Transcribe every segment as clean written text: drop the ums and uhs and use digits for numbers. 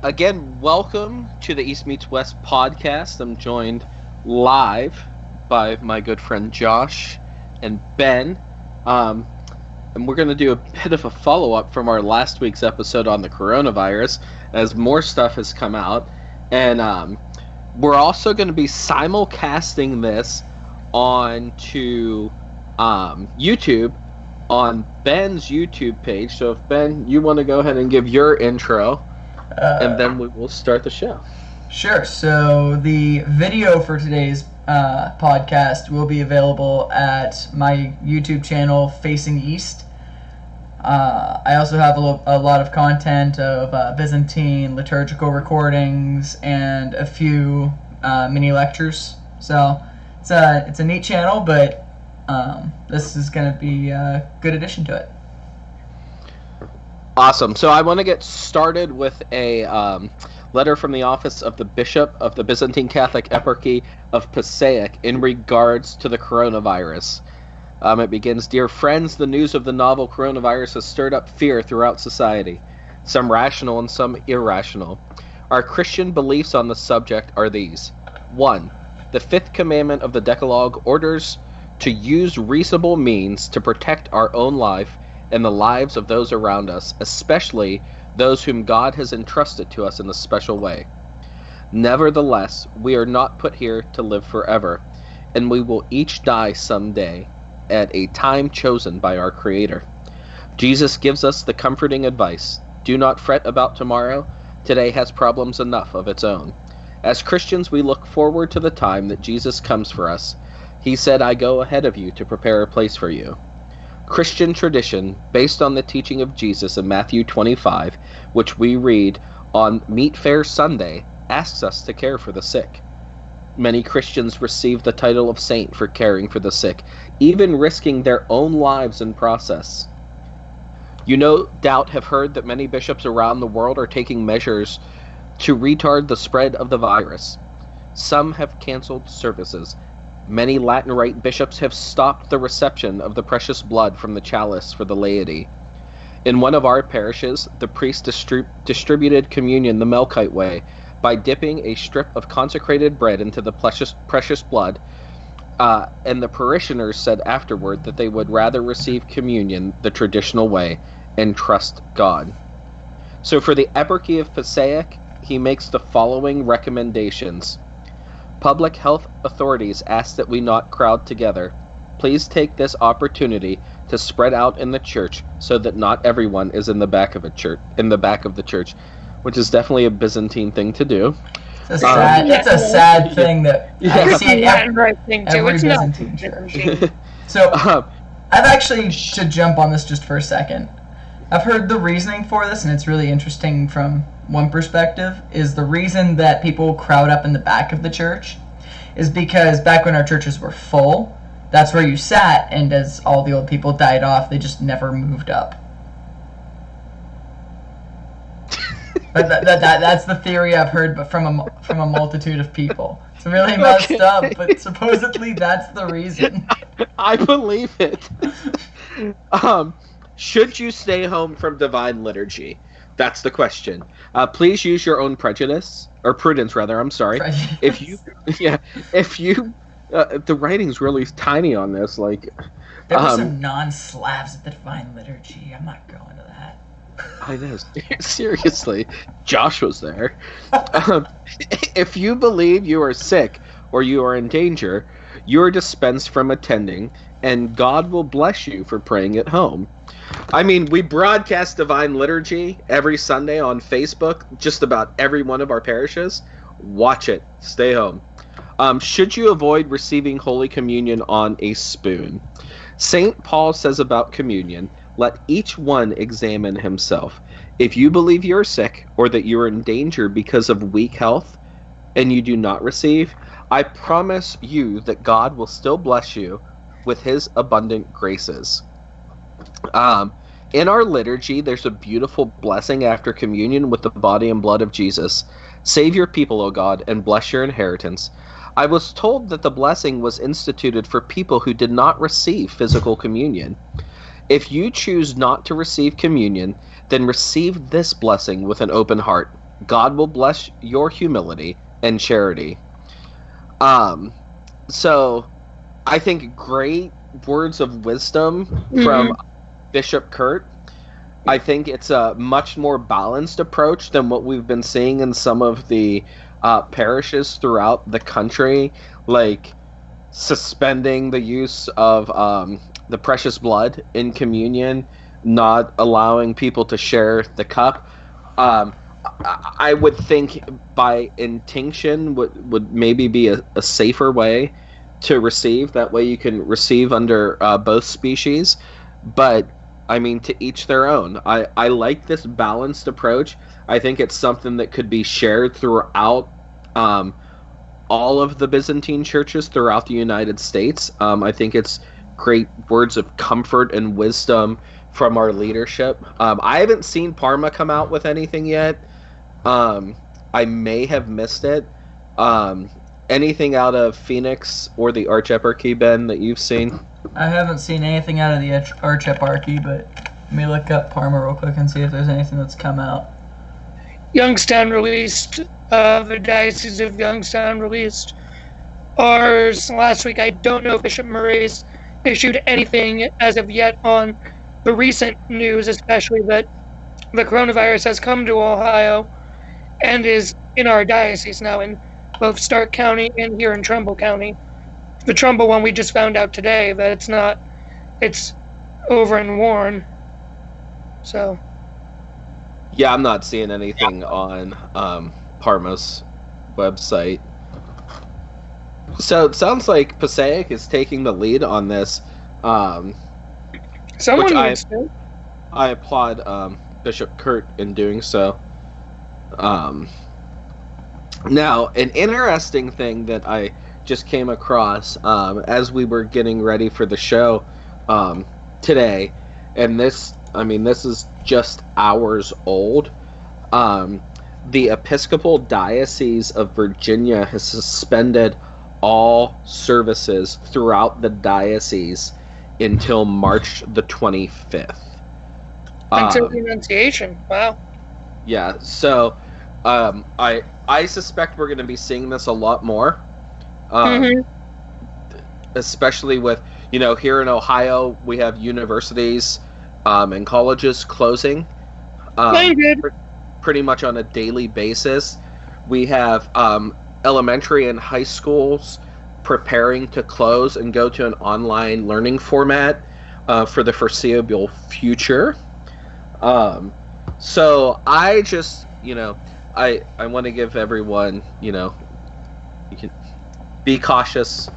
Again, welcome to the East Meets West podcast. I'm joined live by my good friend Josh and Ben. And we're going to do a bit of a follow-up from our last week's episode on the coronavirus, as more stuff has come out. And we're also going to be simulcasting this onto YouTube on Ben's YouTube page. So if Ben, you want to go ahead and give your intro, and then we will start the show. Sure. So the video for today's podcast will be available at my YouTube channel, Facing East. I also have a lot of content of Byzantine liturgical recordings and a few mini lectures. So it's a neat channel, but this is going to be a good addition to it. Awesome. So I want to get started with a letter from the office of the Bishop of the Byzantine Catholic Eparchy of Passaic in regards to the coronavirus. It begins, "Dear friends, the news of the novel coronavirus has stirred up fear throughout society, some rational and some irrational. Our Christian beliefs on the subject are these. 1. The fifth commandment of the Decalogue orders to use reasonable means to protect our own life and the lives of those around us, especially those whom God has entrusted to us in a special way. Nevertheless, we are not put here to live forever, and we will each die someday at a time chosen by our Creator. Jesus gives us the comforting advice, do not fret about tomorrow, today has problems enough of its own. As Christians, we look forward to the time that Jesus comes for us. He said, I go ahead of you to prepare a place for you. Christian tradition, based on the teaching of Jesus in Matthew 25, which we read on Meat Fair Sunday, asks us to care for the sick. Many Christians receive the title of saint for caring for the sick, even risking their own lives in process. You no doubt have heard that many bishops around the world are taking measures to retard the spread of the virus. Some have canceled services. Many Latin Rite bishops have stopped the reception of the precious blood from the chalice for the laity. In one of our parishes, the priest distributed communion the Melkite way by dipping a strip of consecrated bread into the precious blood, and the parishioners said afterward that they would rather receive communion the traditional way and trust God. So for the Eparchy of Passaic, he makes the following recommendations. Public health authorities ask that we not crowd together. Please take this opportunity to spread out in the church so that not everyone is in the back of the church, which is definitely a Byzantine thing to do. It's a sad thing that I see every Byzantine church. So I've actually, to jump on this just for a second, I've heard the reasoning for this, and it's really interesting from one perspective, is the reason that people crowd up in the back of the church is because back when our churches were full, that's where you sat, and as all the old people died off, they just never moved up. But that's the theory I've heard, but from a multitude of people. It's really messed up, but supposedly that's the reason. I believe it. Should you stay home from divine liturgy? That's the question. Please use your own prudence, rather. I'm sorry. If you, the writing's really tiny on this. Like, there were some non-Slavs at the divine liturgy. I'm not going to that. I know. Seriously, Josh was there. If you believe you are sick or you are in danger, you are dispensed from attending, and God will bless you for praying at home. I mean, we broadcast Divine Liturgy every Sunday on Facebook, just about every one of our parishes. Watch it. Stay home. Should you avoid receiving Holy Communion on a spoon? St. Paul says about communion, let each one examine himself. If you believe you are sick or that you are in danger because of weak health and you do not receive, I promise you that God will still bless you with his abundant graces. In our liturgy, there's a beautiful blessing after communion with the body and blood of Jesus. Save your people, O God, and bless your inheritance. I was told that the blessing was instituted for people who did not receive physical communion. If you choose not to receive communion, then receive this blessing with an open heart. God will bless your humility and charity. So I think great words of wisdom from Bishop Kurt. I think it's a much more balanced approach than what we've been seeing in some of the parishes throughout the country, like suspending the use of the precious blood in communion, not allowing people to share the cup. I would think by intinction would maybe be a safer way to receive. That way you can receive under both species. But, I mean, to each their own. I like this balanced approach. I think it's something that could be shared throughout all of the Byzantine churches throughout the United States. I think it's great words of comfort and wisdom from our leadership. I haven't seen Parma come out with anything yet. I may have missed it. Anything out of Phoenix or the Archeparchy, Ben, that you've seen? I haven't seen anything out of the Archeparchy, but let me look up Parma real quick and see if there's anything that's come out. Youngstown released, the Diocese of Youngstown released ours last week. I don't know if Bishop Murray's issued anything as of yet on the recent news, especially that the coronavirus has come to Ohio and is in our diocese now in both Stark County and here in Trumbull County. The Trumbull one we just found out today that it's over in Warren. So. Yeah, I'm not seeing anything on Parma's website. So it sounds like Passaic is taking the lead on this. Someone needs to. I applaud Bishop Kurt in doing so. Now, an interesting thing that I just came across as we were getting ready for the show today, and this is just hours old. The Episcopal Diocese of Virginia has suspended all services throughout the diocese until March the 25th. Until the Annunciation. Wow. Yeah, so I suspect we're going to be seeing this a lot more. Especially with, here in Ohio, we have universities and colleges closing pretty much on a daily basis. We have elementary and high schools preparing to close and go to an online learning format for the foreseeable future. So I just, I want to give everyone, you can be cautious,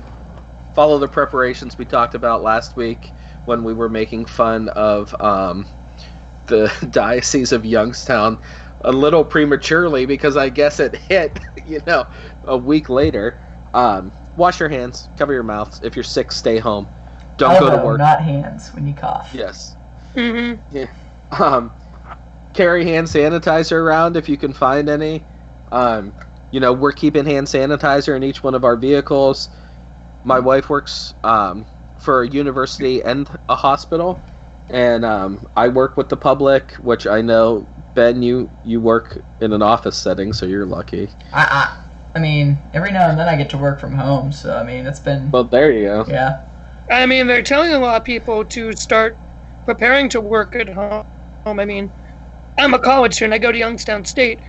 follow the preparations we talked about last week when we were making fun of the Diocese of Youngstown a little prematurely because I guess it hit, a week later. Wash your hands, cover your mouths. If you're sick, stay home. Don't go to work. Not hands when you cough. Yes. Yeah. Carry hand sanitizer around if you can find any. We're keeping hand sanitizer in each one of our vehicles. My wife works for a university and a hospital, and I work with the public, which I know, Ben, you work in an office setting, so you're lucky. I mean, every now and then I get to work from home, so, it's been... Well, there you go. Yeah. They're telling a lot of people to start preparing to work at home. I'm a college student. I go to Youngstown State.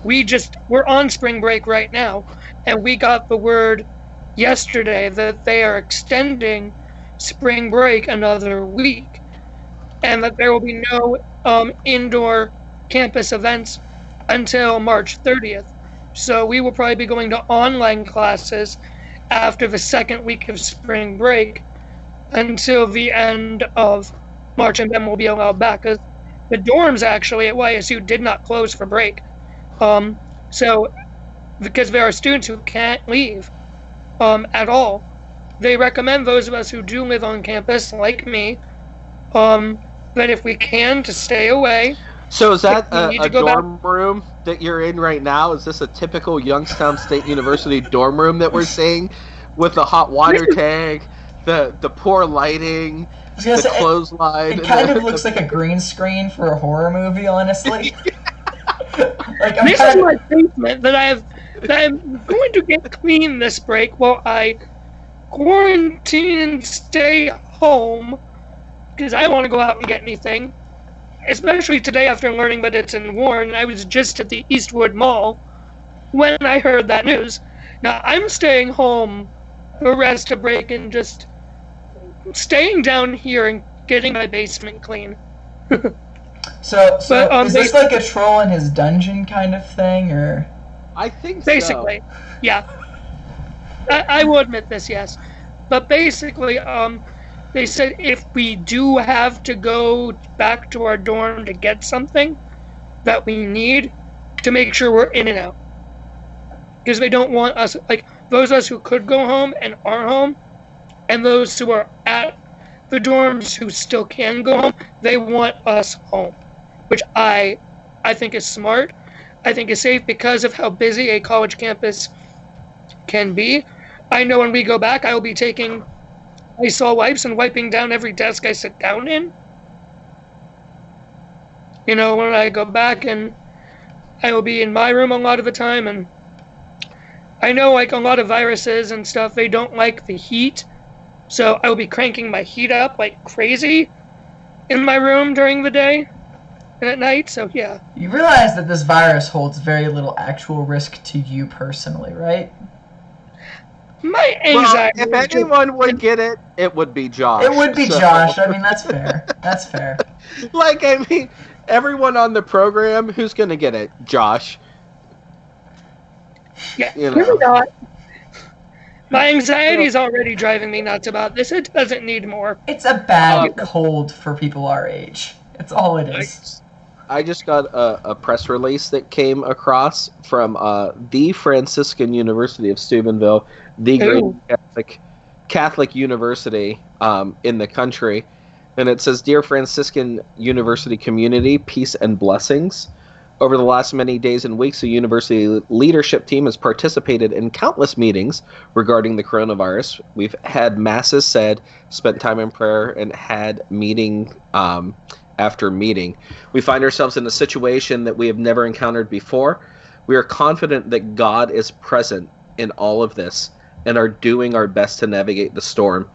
We're on spring break right now, and we got the word yesterday that they are extending spring break another week, and that there will be no indoor campus events until March 30th. So we will probably be going to online classes after the second week of spring break until the end of March, and then we'll be allowed back. Because the dorms actually at YSU did not close for break. So because there are students who can't leave at all, they recommend those of us who do live on campus, like me, that if we can, to stay away. So is that a dorm room that you're in right now? Is this a typical Youngstown State University dorm room that we're seeing with the hot water tank, the poor lighting, the clothesline? It kind of looks like a green screen for a horror movie, honestly. This is my basement that I'm going to get clean this break while I quarantine and stay home because I don't want to go out and get anything. Especially today after learning that it's in Warren. I was just at the Eastwood Mall when I heard that news. Now I'm staying home the rest of break and just staying down here and getting my basement clean. So is this like a troll in his dungeon kind of thing, or? I think basically, so. Yeah. I will admit this, yes. But basically, they said if we do have to go back to our dorm to get something that we need, to make sure we're in and out. Because they don't want us, like, those of us who could go home and are home, and those who are at the dorms who still can go home, they want us home. Which I think is smart. I think is safe because of how busy a college campus can be. I know when we go back, I will be taking Lysol wipes and wiping down every desk I sit down in. You know, when I go back, and I will be in my room a lot of the time, and I know, like, a lot of viruses and stuff, they don't like the heat, so I will be cranking my heat up like crazy in my room during the day and at night, so yeah. You realize that this virus holds very little actual risk to you personally, right? My anxiety. Well, if anyone would get it, it would be Josh. It would be Josh. I mean, that's fair. That's fair. Like, I mean, everyone on the program, who's going to get it? Josh. Yeah, maybe not. My anxiety is already driving me nuts about this. It doesn't need more. It's a bad cold for people our age. It's all it is. I just got a press release that came across from the Franciscan University of Steubenville, the great Catholic university in the country. And it says, "Dear Franciscan University community, peace and blessings. Over the last many days and weeks, the university leadership team has participated in countless meetings regarding the coronavirus. We've had masses said, spent time in prayer, and had meeting after meeting. We find ourselves in a situation that we have never encountered before. We are confident that God is present in all of this and are doing our best to navigate the storm.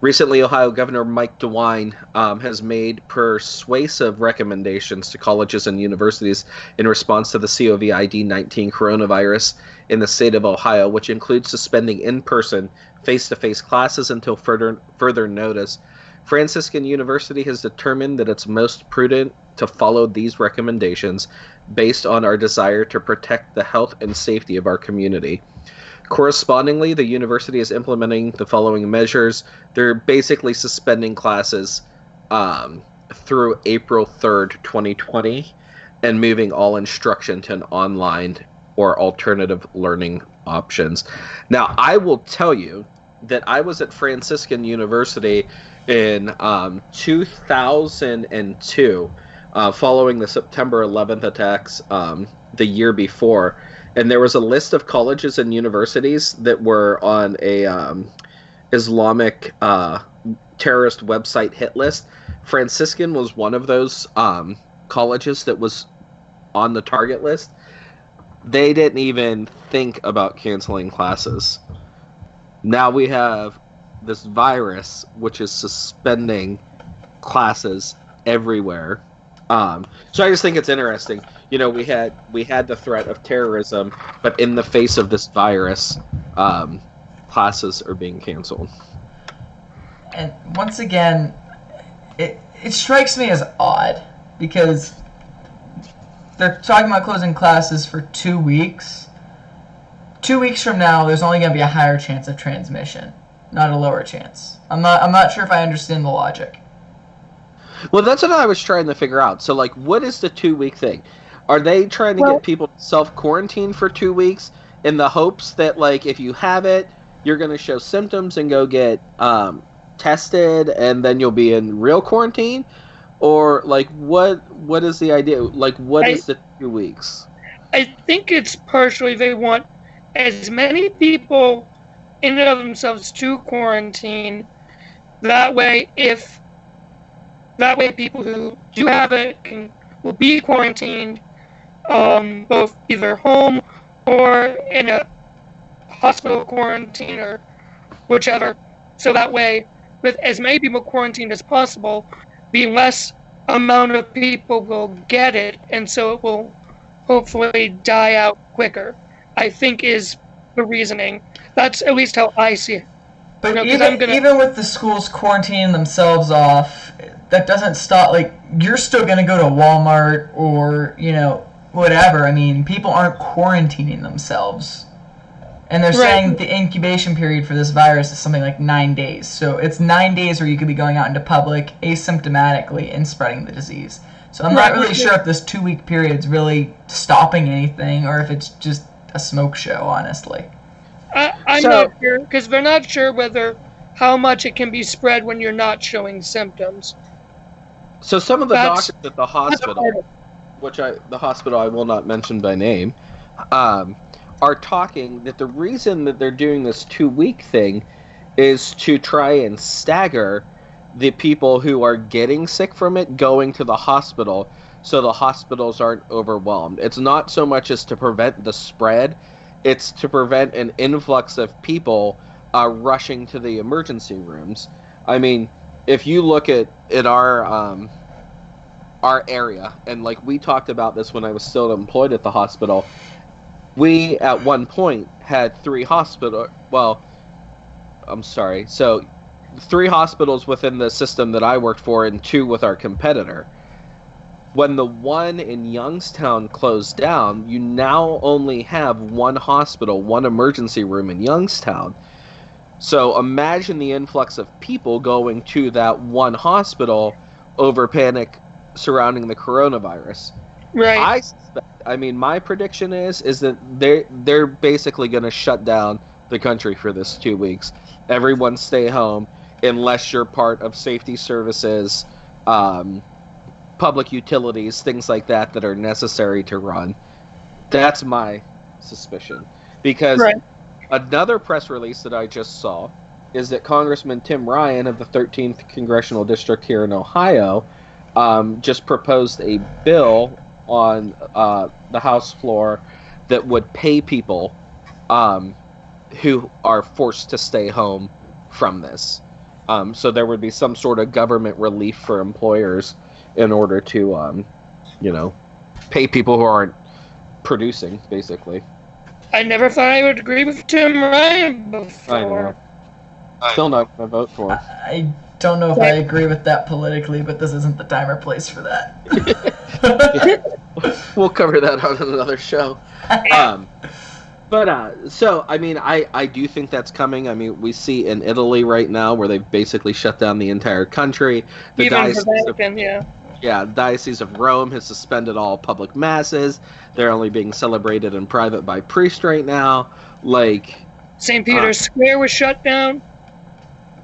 Recently, Ohio Governor Mike DeWine has made persuasive recommendations to colleges and universities in response to the COVID-19 coronavirus in the state of Ohio, which includes suspending in-person, face-to-face classes until further notice. Franciscan University has determined that it's most prudent to follow these recommendations based on our desire to protect the health and safety of our community. Correspondingly, the university is implementing the following measures. They're basically suspending classes through April 3rd, 2020, and moving all instruction to an online or alternative learning options. Now, I will tell you that I was at Franciscan University in 2002, following the September 11th attacks the year before. And there was a list of colleges and universities that were on a Islamic terrorist website hit list. Franciscan was one of those colleges that was on the target list. They didn't even think about canceling classes. Now we have this virus, which is suspending classes everywhere. So I just think it's interesting. You know, we had the threat of terrorism, but in the face of this virus, classes are being canceled. And once again, it strikes me as odd because they're talking about closing classes for 2 weeks. 2 weeks from now, there's only going to be a higher chance of transmission, not a lower chance. I'm not sure if I understand the logic. Well, that's what I was trying to figure out. So, like, what is the 2 week thing? Are they trying to get people to self-quarantine for 2 weeks in the hopes that, like, if you have it, you're going to show symptoms and go get tested and then you'll be in real quarantine? Or, like, what is the idea? Like, what is the 2 weeks? I think it's partially they want as many people in and of themselves to quarantine. That way people who do have it will be quarantined both either home or in a hospital quarantine or whichever. So that way, with as many people quarantined as possible, the less amount of people will get it, and so it will hopefully die out quicker, I think is the reasoning. That's at least how I see it. But even with the schools quarantining themselves off, that doesn't stop, like, you're still going to go to Walmart or, whatever. I mean, people aren't quarantining themselves. And they're saying the incubation period for this virus is something like 9 days. So it's 9 days where you could be going out into public asymptomatically and spreading the disease. So I'm not really sure if this 2-week period is really stopping anything or if it's just a smoke show, honestly. I'm not sure, because they're not sure how much it can be spread when you're not showing symptoms. So some of the doctors at the hospital, the hospital I will not mention by name, are talking that the reason that they're doing this 2-week thing is to try and stagger the people who are getting sick from it going to the hospital so the hospitals aren't overwhelmed. It's not so much as to prevent the spread, it's to prevent an influx of people rushing to the emergency rooms. I mean, if you look at our area, and like we talked about this when I was still employed at the hospital, we at one point had 3 hospitals. Well, I'm sorry. So 3 hospitals within the system that I worked for and 2 with our competitor. When the one in Youngstown closed down, you now only have 1 hospital, 1 emergency room in Youngstown. So imagine the influx of people going to that 1 hospital over panic surrounding the coronavirus. Right. My prediction is that they're basically going to shut down the country for this 2 weeks. Everyone stay home unless you're part of safety services, public utilities, things like that are necessary to run. That's my suspicion. Because another press release that I just saw is that Congressman Tim Ryan of the 13th Congressional District here in Ohio just proposed a bill on the House floor that would pay people who are forced to stay home from this. So there would be some sort of government relief for employers in order to, pay people who aren't producing, basically. I never thought I would agree with Tim Ryan before. I know. Still not going to vote for him. I don't know if I agree with that politically, but this isn't the time or place for that. We'll cover that on another show. So, I do think that's coming. I mean, we see in Italy right now where they've basically shut down the entire country. The Diocese of Rome has suspended all public masses. They're only being celebrated in private by priests right now. Like, St. Peter's Square was shut down.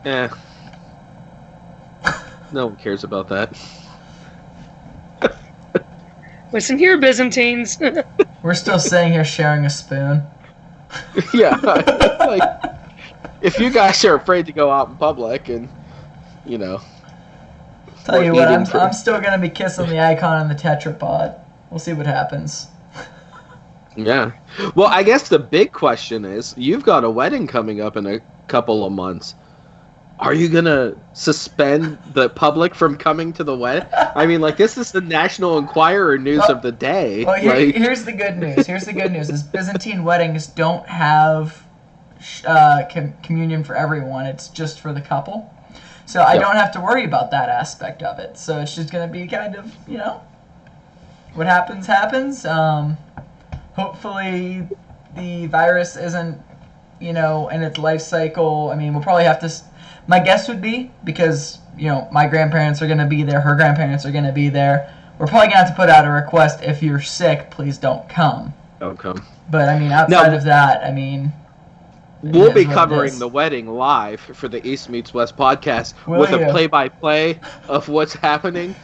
No one cares about that. Listen here, Byzantines. We're still sitting here sharing a spoon. Yeah. Like, if you guys are afraid to go out in public and, Tell you what, I'm still going to be kissing the icon on the tetrapod. We'll see what happens. Yeah. Well, I guess the big question is, you've got a wedding coming up in a couple of months. Are you going to suspend the public from coming to the wedding? I mean, this is the National Enquirer news of the day. Well, here's the good news. Is Byzantine weddings don't have communion for everyone. It's just for the couple. So I don't have to worry about that aspect of it. So it's just going to be kind of, what happens, happens. Hopefully the virus isn't, in its life cycle. I mean, we'll probably have to... My guess would be, because, my grandparents are going to be there, her grandparents are going to be there, we're probably going to have to put out a request, if you're sick, please don't come. Don't come. But, outside of that, we'll be covering the wedding live for the East Meets West podcast with a play-by-play of what's happening.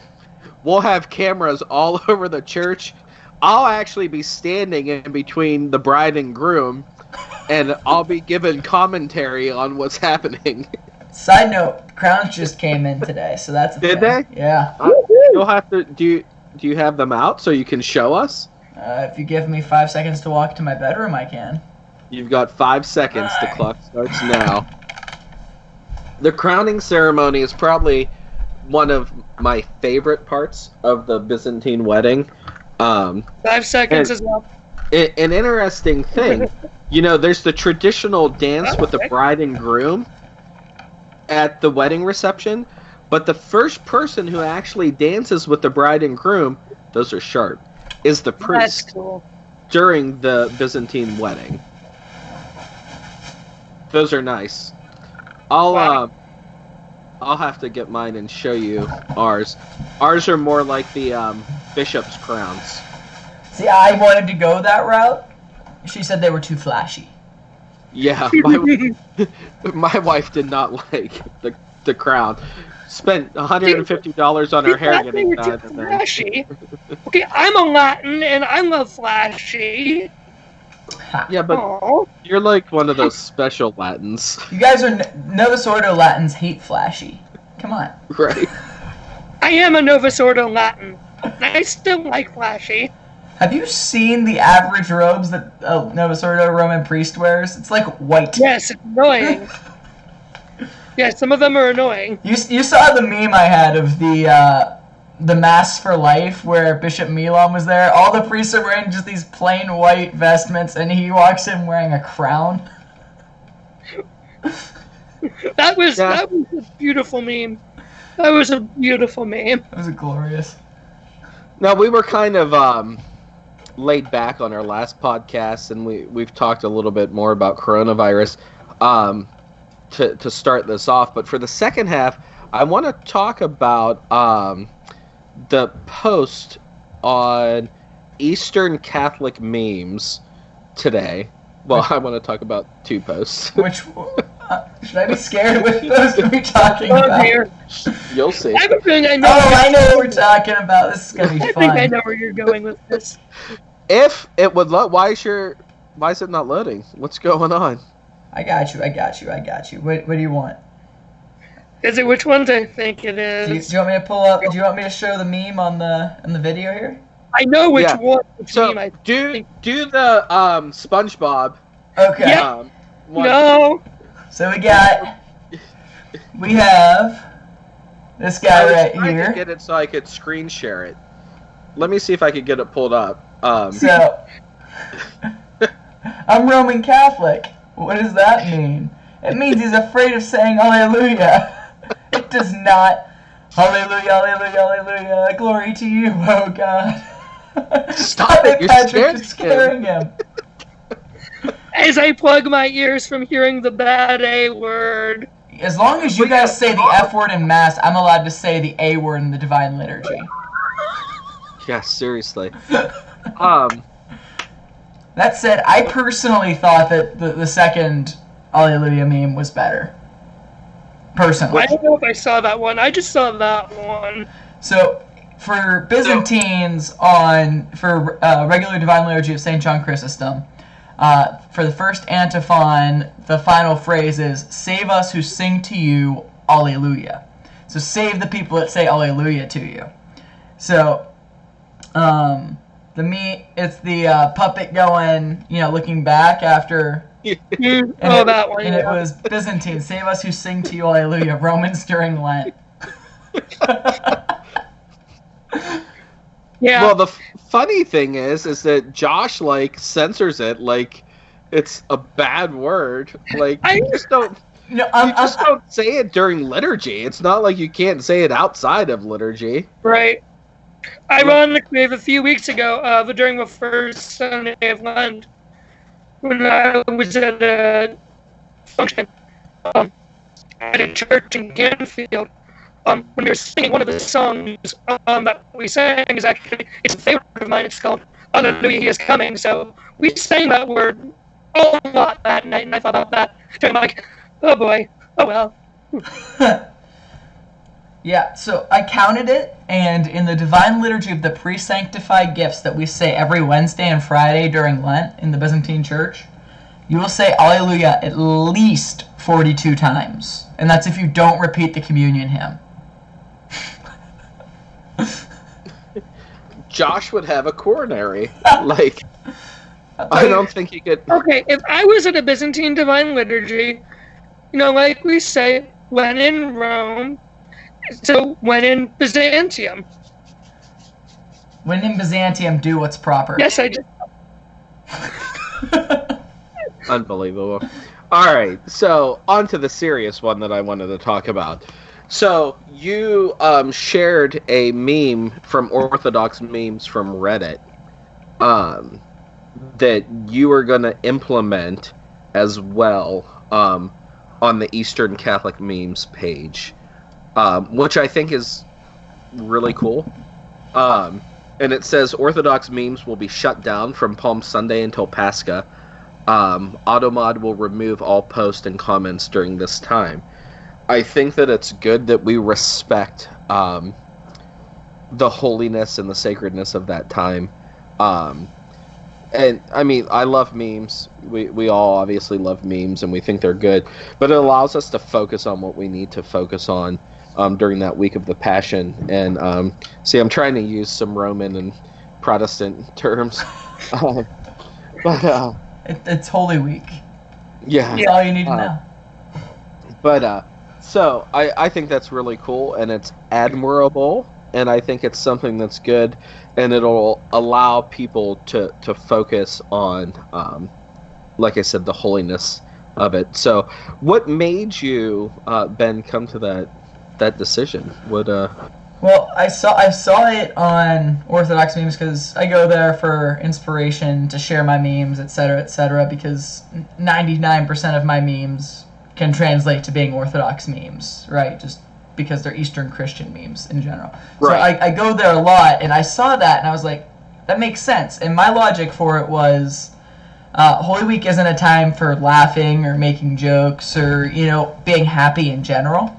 We'll have cameras all over the church. I'll actually be standing in between the bride and groom, and I'll be giving commentary on what's happening. Side note, crowns just came in today, so that's a Did thing. They? Yeah. You'll have to... Do you have them out so you can show us? If you give me 5 seconds to walk to my bedroom, I can. You've got 5 seconds. The clock starts now. The crowning ceremony is probably one of my favorite parts of the Byzantine wedding. 5 seconds as well. An interesting thing, there's the traditional dance with the bride and groom at the wedding reception, but the first person who actually dances with the bride and groom, those are sharp, is the priest. That's cool. During the Byzantine wedding. Those are nice. I'll have to get mine and show you ours. Ours are more like the bishop's crowns. See, I wanted to go that route. She said they were too flashy. Yeah, my wife did not like the crown. Spent $150 on her hair getting that. Flashy. Okay, I'm a Latin and I love flashy. Yeah, but you're like one of those special Latins. You guys are Novus Ordo Latins hate flashy. Come on. Right. I am a Novus Ordo Latin. And I still like flashy. Have you seen the average robes that a Novus Ordo Roman priest wears? It's like white. Yes, it's annoying. Yeah, some of them are annoying. You saw the meme I had of the Mass for Life where Bishop Milan was there. All the priests are wearing just these plain white vestments, and he walks in wearing a crown. That was a beautiful meme. That was a beautiful meme. That was glorious. Now, we were kind of laid back on our last podcast, and we've talked a little bit more about coronavirus to start this off. But for the second half, I want to talk about the post on Eastern Catholic memes today. Well, I want to talk about 2 posts. Which should I be scared? Which post are we talking about? Dear. You'll see. I know what we're talking about. This is gonna be fun. I think I know where you're going with this. If it would load, why is it not loading? What's going on? I got you. What do you want? Is it which ones I think it is? Do you want me to pull up? Do you want me to show the meme on the video here? I know which one. So do the SpongeBob. Okay. Yeah. No. So we have this guy right here. I could get it so I could screen share it. Let me see if I could get it pulled up. So I'm Roman Catholic. What does that mean? It means he's afraid of saying alleluia. It does not. Alleluia, alleluia, alleluia. Glory to you, oh God. Stop it, you're Patrick, just scaring him. As I plug my ears from hearing the bad A word. As long as you guys say the F word in Mass, I'm allowed to say the A word in the Divine Liturgy. Yeah, seriously. That said, I personally thought that the second Alleluia meme was better. Personally. I don't know if I saw that one. I just saw that one. So, for Byzantines for regular Divine Liturgy of St. John Chrysostom, for the first antiphon, the final phrase is, "Save us who sing to you, Alleluia." So save the people that say Alleluia to you. So, it's the puppet going, looking back after. That one. And it was Byzantine, "Save us who sing to you, Alleluia." Romans during Lent. Yeah. Well, the funny thing is that Josh censors it like it's a bad word. Like you just don't. Don't say it during liturgy. It's not like you can't say it outside of liturgy. Right. Ironically, a few weeks ago, during the first Sunday of Lent, when I was at a function at a church in Canfield, when we were singing one of the songs that we sang it's a favorite of mine. It's called "Alleluia, He is Coming." So we sang that word a lot that night, and I thought about that. And I'm like, oh boy, oh well. Yeah, so I counted it, and in the Divine Liturgy of the pre-sanctified gifts that we say every Wednesday and Friday during Lent in the Byzantine Church, you will say Alleluia at least 42 times. And that's if you don't repeat the communion hymn. Josh would have a coronary. Like, I don't think he could. Okay, if I was at a Byzantine Divine Liturgy, like we say, when in Rome, so when in Byzantium. When in Byzantium, do what's proper. Yes, I did. Unbelievable. All right, so on to the serious one that I wanted to talk about. So you shared a meme from Orthodox Memes from Reddit that you were going to implement as well on the Eastern Catholic Memes page, which I think is really cool. And it says Orthodox Memes will be shut down from Palm Sunday until Pascha. Automod will remove all posts and comments during this time. I think that it's good that we respect the holiness and the sacredness of that time. And I mean, I love memes. We all obviously love memes, and we think they're good. But it allows us to focus on what we need to focus on during that week of the Passion. And see, I'm trying to use some Roman and Protestant terms, but it's Holy Week. Yeah, that's all you need to know. But so I think that's really cool, and it's admirable, and I think it's something that's good, and it'll allow people to focus on, like I said, the holiness of it. So, what made you, Ben, come to that decision? What? Well, I saw it on Orthodox Memes because I go there for inspiration to share my memes, etc., because 99% of my memes can translate to being Orthodox memes, right? Just because they're Eastern Christian memes in general. Right. So I go there a lot, and I saw that, and I was like, that makes sense. And my logic for it was, Holy Week isn't a time for laughing or making jokes or, being happy in general.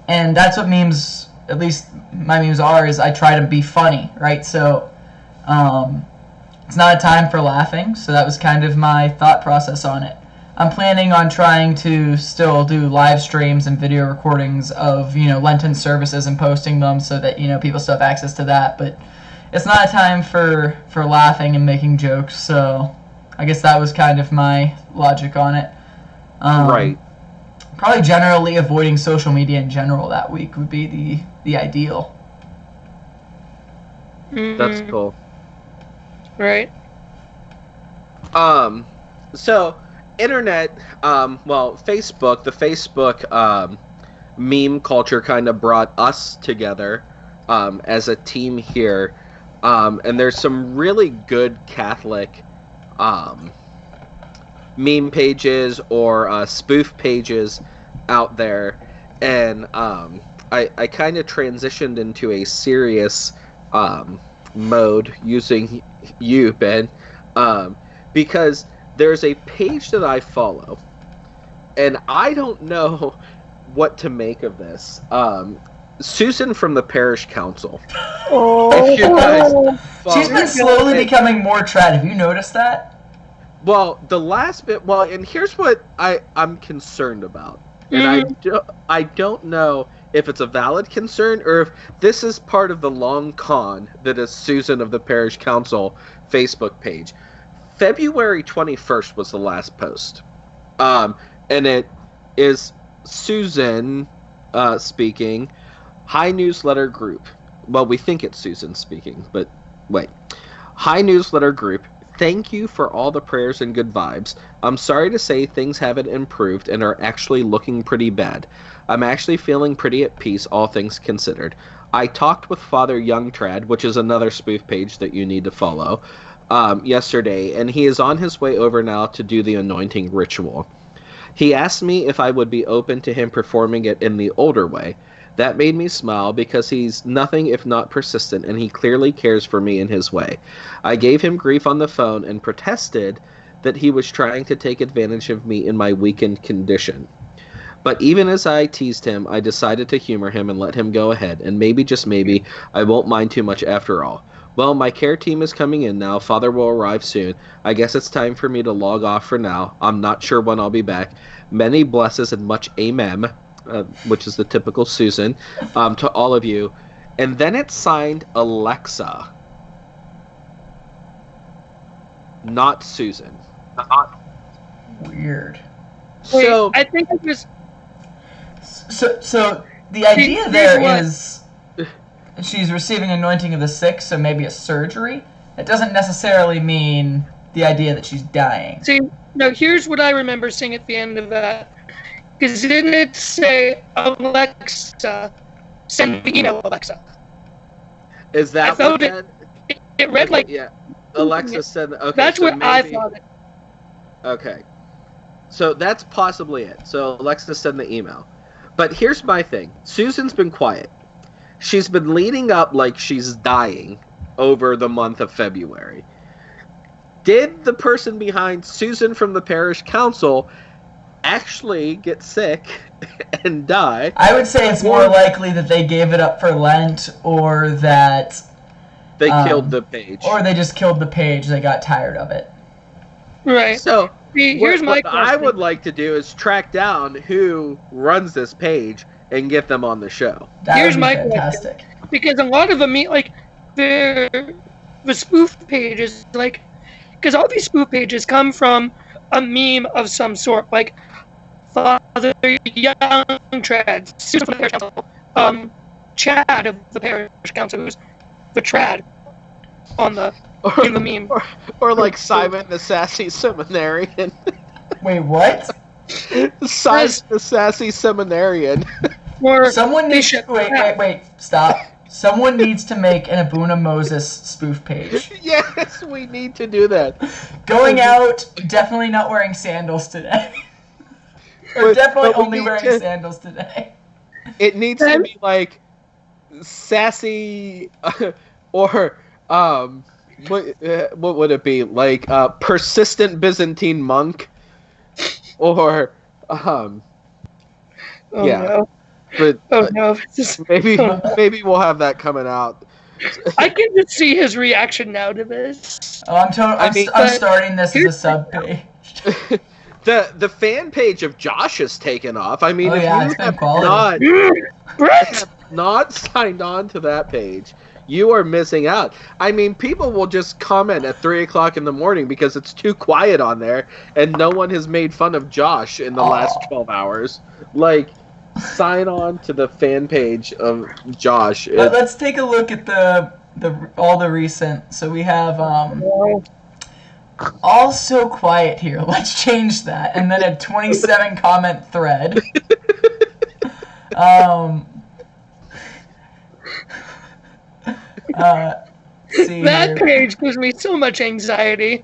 And that's what memes, at least my memes are, is I try to be funny, right? So it's not a time for laughing, so that was kind of my thought process on it. I'm planning on trying to still do live streams and video recordings of, Lenten services and posting them so that, people still have access to that. But it's not a time for laughing and making jokes, so I guess that was kind of my logic on it. Right. Probably generally avoiding social media in general that week would be the ideal. That's cool. Right. So internet, Facebook, the Facebook meme culture kind of brought us together as a team here, and there's some really good Catholic meme pages or spoof pages out there, and I kind of transitioned into a serious mode using you, Ben, because there's a page that I follow, and I don't know what to make of this. Susan from the parish council. Oh, she's been slowly becoming more trad. Have you noticed that? Well, the last bit. Well, and here's what I'm concerned about, and I don't know if it's a valid concern or if this is part of the long con that is Susan of the Parish Council Facebook page. February 21st was the last post, and it is Susan speaking. Hi newsletter group. Well, we think it's Susan speaking, but wait. Hi newsletter group. Thank you for all the prayers and good vibes. I'm sorry to say things haven't improved and are actually looking pretty bad. I'm actually feeling pretty at peace, all things considered. I talked with Father Youngtrad, which is another spoof page that you need to follow, yesterday, and he is on his way over now to do the anointing ritual. He asked me if I would be open to him performing it in the older way. That made me smile because he's nothing if not persistent, and he clearly cares for me in his way. I gave him grief on the phone and protested that he was trying to take advantage of me in my weakened condition. But even as I teased him, I decided to humor him and let him go ahead, and maybe, just maybe, I won't mind too much after all. Well, my care team is coming in now. Father will arrive soon. I guess it's time for me to log off for now. I'm not sure when I'll be back. Many blesses and much amen. Which is the typical Susan, to all of you. And then it's signed Alexa. not Susan. Weird. Wait, So I think it was. So the idea there is she's receiving anointing of the sick, so maybe a surgery. It doesn't necessarily mean the idea that she's dying. See, no, here's what I remember seeing at the end of that. Because didn't it say, Alexa, send the email, Alexa? is that what it read like... Yeah, Alexa said... Okay, that's so what maybe, I thought it. Okay. So that's possibly it. So Alexa sent the email. But here's my thing. Susan's been quiet. She's been leading up like she's dying over the month of February. Did the person behind Susan from the parish council actually get sick and die? I would say it's more likely that they gave it up for Lent, or that they killed the page. Or they just killed the page. They got tired of it. Right. So here's my question. What I would like to do is track down who runs this page and get them on the show. Here's my fantastic question. Because a lot of them, like, the spoof pages, like, because all these spoof pages come from a meme of some sort, like Father Young Trad, Susan from the parish council, Chad of the parish council, who's the Trad in the meme. Or like Simon the Sassy Seminarian. Wait, what? Simon the Sassy Seminarian. Or someone needs wait, stop. Someone needs to make an Abuna Moses spoof page. Yes, we need to do that. Going out, definitely not wearing sandals today. Or definitely only wearing sandals today. It needs to be like sassy, or what would it be? Like persistent Byzantine monk, or No. But no! Maybe we'll have that coming out. I can just see his reaction now to this. Oh, I'm starting this as a sub page. The fan page of Josh has taken off. I mean, if you have not signed on to that page, you are missing out. I mean, people will just comment at 3 o'clock in the morning because it's too quiet on there, and no one has made fun of Josh in the last 12 hours. Like, sign on to the fan page of Josh. Let's take a look at all the recent. So we have all so quiet here. Let's change that, and then a 27 comment thread. That page gives me so much anxiety.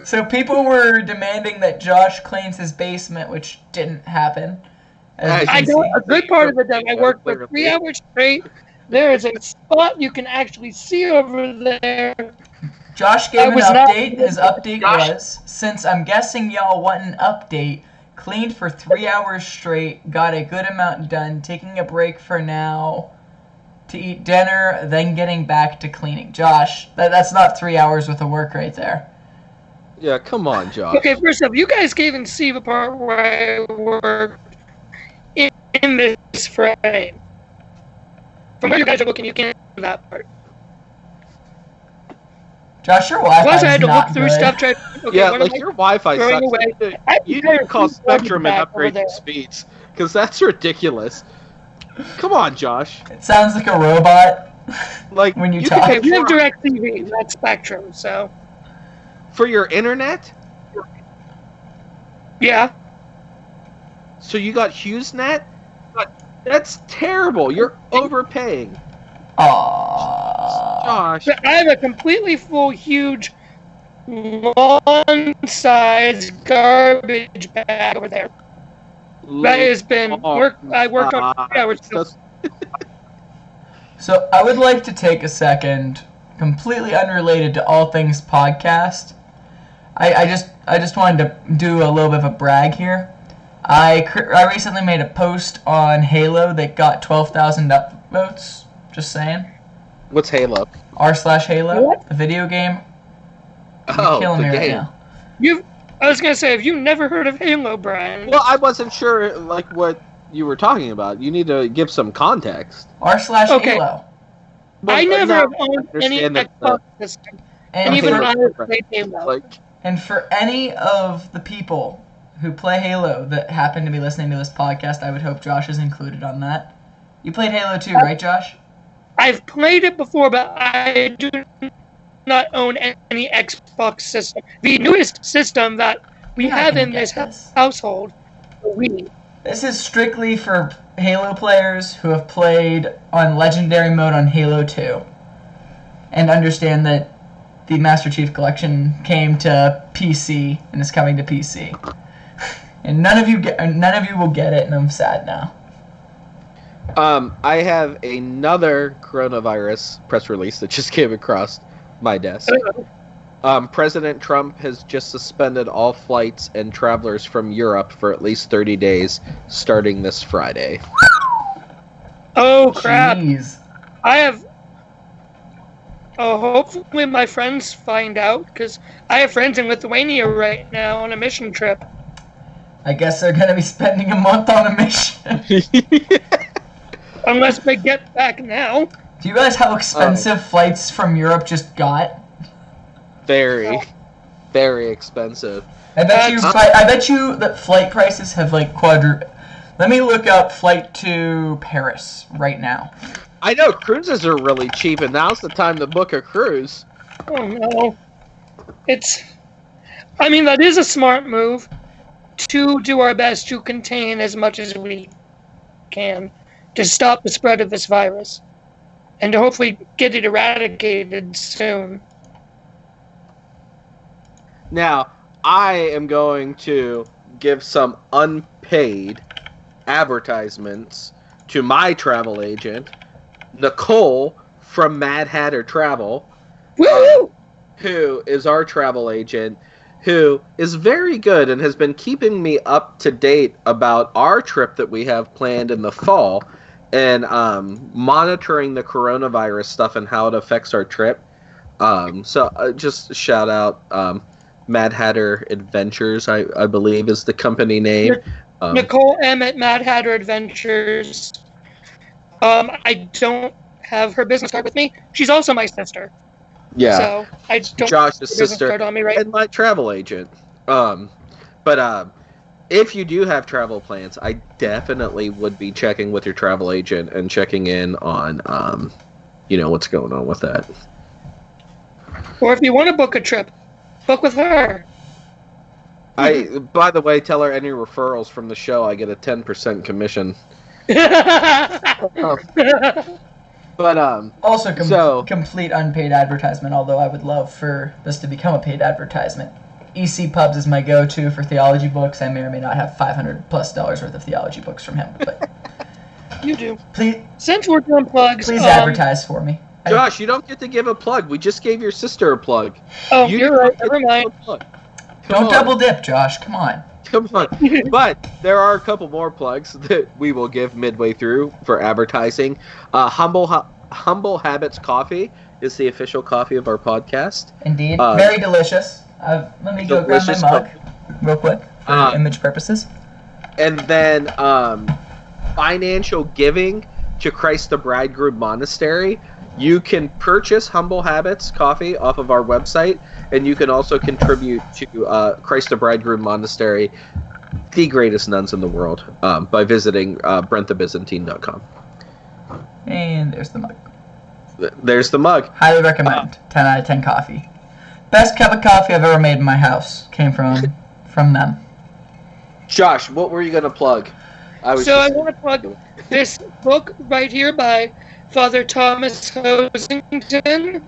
So people were demanding that Josh cleans his basement, which didn't happen. I know a good part of the day. I worked for 3 hours straight. There is a spot you can actually see over there. Josh gave an update. His update was, since I'm guessing y'all want an update, cleaned for 3 hours straight, got a good amount done, taking a break for now to eat dinner, then getting back to cleaning. Josh, that's not 3 hours worth of work right there. Yeah, come on, Josh. Okay, first up, you guys can't even see the part where I worked in this frame. From where you guys are looking, you can't see that part. Josh, your Wi-Fi Plus, I had to look through good. stuff. Your Wi-Fi sucks. You need to call Spectrum and upgrade your speeds, because that's ridiculous. Come on, Josh. It sounds like a robot. Like when you talk. Okay, we have DirecTV, not Spectrum, so. For your internet? Yeah. So you got HughesNet? That's terrible. You're overpaying. Aww. Josh. I have a completely full, huge, lawn-size garbage bag over there. That has been I worked on 3 hours. So I would like to take a second, completely unrelated to all things podcast. I just wanted to do a little bit of a brag here. I recently made a post on Halo that got 12,000 upvotes. Just saying. What's Halo? r/Halo, what? the video game. Oh, killing the me game. right now. I was gonna say, have you never heard of Halo, Brian? Well, I wasn't sure like what you were talking about. You need to give some context. r/Halo. Okay. I never owned any Xbox system. And even when I played Halo. Like, And for any of the people who play Halo that happen to be listening to this podcast, I would hope Josh is included on that. You played Halo too, right, Josh? I've played it before, but I do not own any Xbox system. The newest system that we have in this household, Wii. This is strictly for Halo players who have played on Legendary mode on Halo 2 and understand that the Master Chief Collection came to PC and is coming to PC. And none of you will get it, and I'm sad now. I have another coronavirus press release that just came across my desk. President Trump has just suspended all flights and travelers from Europe for at least 30 days, starting this Friday. Oh, crap. Jeez. I have... Oh, hopefully my friends find out, because I have friends in Lithuania right now on a mission trip. I guess they're going to be spending a month on a mission. Unless they get back now. Do you realize how expensive flights from Europe just got? Very, very expensive. I bet you that flight prices have like quadrupled. Let me look up flight to Paris right now. I know cruises are really cheap, and now's the time to book a cruise. Oh no, that is a smart move to do our best to contain as much as we can to stop the spread of this virus and to hopefully get it eradicated soon. Now, I am going to give some unpaid advertisements to my travel agent, Nicole from Mad Hatter Travel, who is our travel agent, who is very good and has been keeping me up to date about our trip that we have planned in the fall and monitoring the coronavirus stuff and how it affects our trip. So just shout out Mad Hatter Adventures, I believe is the company name. Nicole M. at Mad Hatter Adventures. I don't have her business card with me. She's also my sister. Yeah. So I don't Josh's have her business sister card on me right and my travel agent. But if you do have travel plans, I definitely would be checking with your travel agent and checking in on, what's going on with that. Or if you want to book a trip, book with her. By the way, tell her any referrals from the show, I get a 10% commission. Also, complete unpaid advertisement, although I would love for this to become a paid advertisement. EC Pubs is my go-to for theology books. I may or may not have $500+ worth of theology books from him, but you do. Please, since we're doing plugs, please advertise for me. Josh, you don't get to give a plug. We just gave your sister a plug. Oh, you're right. Never mind. Don't double dip, Josh. Come on. But there are a couple more plugs that we will give midway through for advertising. Humble Habits Coffee is the official coffee of our podcast. Indeed. Very delicious. Let me go grab my mug real quick for image purposes. And then financial giving to Christ the Bridegroom Monastery. You can purchase Humble Habits coffee off of our website, and you can also contribute to Christ the Bridegroom Monastery, the greatest nuns in the world, by visiting BrentTheByzantine.com. And there's the mug. There's the mug. Highly recommend. 10 out of 10 coffee. Best cup of coffee I've ever made in my house came from them. Josh, what were you going to plug? I want to plug this book right here by Father Thomas Hosington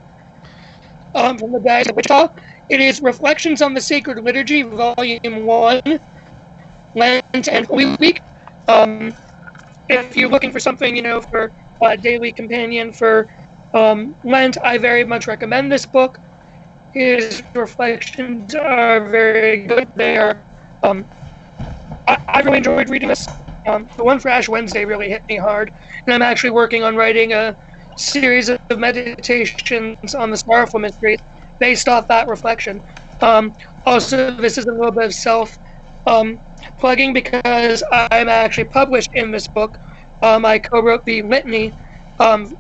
from the Diocese of Wichita. It is Reflections on the Sacred Liturgy, Volume 1, Lent and Holy Week. If you're looking for something, for a daily companion for Lent, I very much recommend this book. His reflections are very good. They are. I really enjoyed reading this. The one for Ash Wednesday really hit me hard, and I'm actually working on writing a series of meditations on the Sorrowful Mysteries based off that reflection. Also, this is a little bit of self-plugging because I'm actually published in this book. I co-wrote the litany of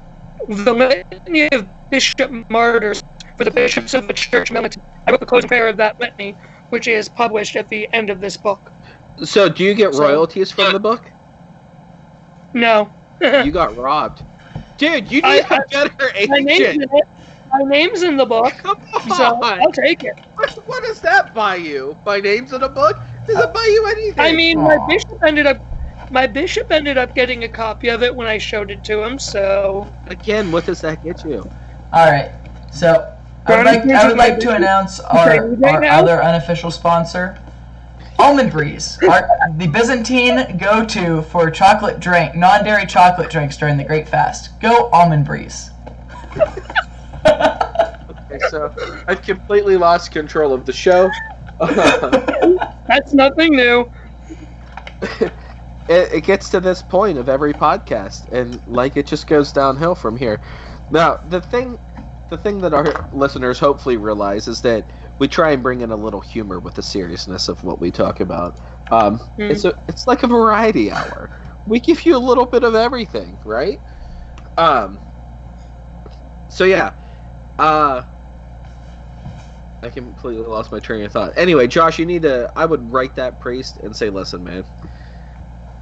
Bishop Martyrs for the bishops of the Church Militant. I wrote the closing prayer of that litany, which is published at the end of this book. So, do you get royalties from the book? No. You got robbed. Dude, you need a better agent. My name's in the book. Come on. So I'll take it. What does that buy you? My name's in a book? Does it buy you anything? I mean, my bishop ended up getting a copy of it when I showed it to him, so... Again, what does that get you? Alright, so I would like to announce our other unofficial sponsor, Almond Breeze, the Byzantine go-to for chocolate drink, non-dairy chocolate drinks during the Great Fast. Go Almond Breeze. Okay, so I've completely lost control of the show. That's nothing new. It gets to this point of every podcast, and like it just goes downhill from here. Now, the thing that our listeners hopefully realize is that we try and bring in a little humor with the seriousness of what we talk about. It's like a variety hour. We give you a little bit of everything, right? So yeah, I completely lost my train of thought. Anyway, Josh, I would write that priest and say, listen, man,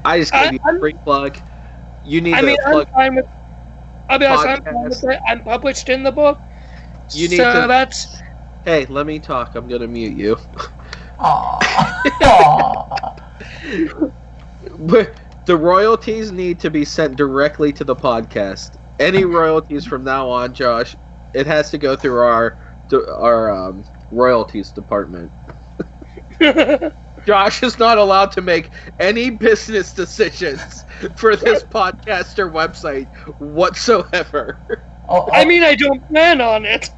I just gave you a free plug. You need to plug. I'll be honest, I'm fine with it. I'm published in the book. That's... Hey, let me talk. I'm going to mute you. The royalties need to be sent directly to the podcast. Any royalties from now on, Josh, it has to go through our royalties department. Josh is not allowed to make any business decisions for this podcast or website whatsoever. I mean, I don't plan on it.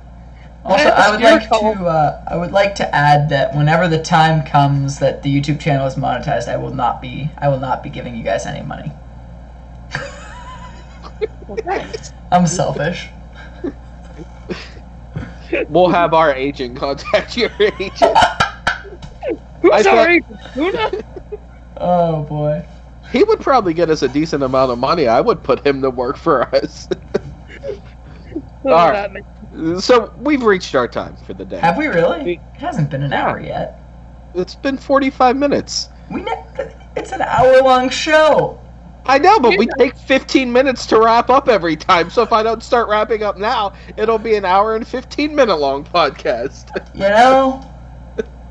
Also, I would like to add that whenever the time comes that the YouTube channel is monetized, I will not be giving you guys any money. I'm selfish. We'll have our agent contact your agent. Who's our agent? Luna? Oh boy. He would probably get us a decent amount of money. I would put him to work for us. All right. So we've reached our time for the day. Have we really? It hasn't been an hour yet. It's been 45 minutes. It's an hour-long show. I know, but we take 15 minutes to wrap up every time. So if I don't start wrapping up now, it'll be an hour and 15-minute long podcast. You know,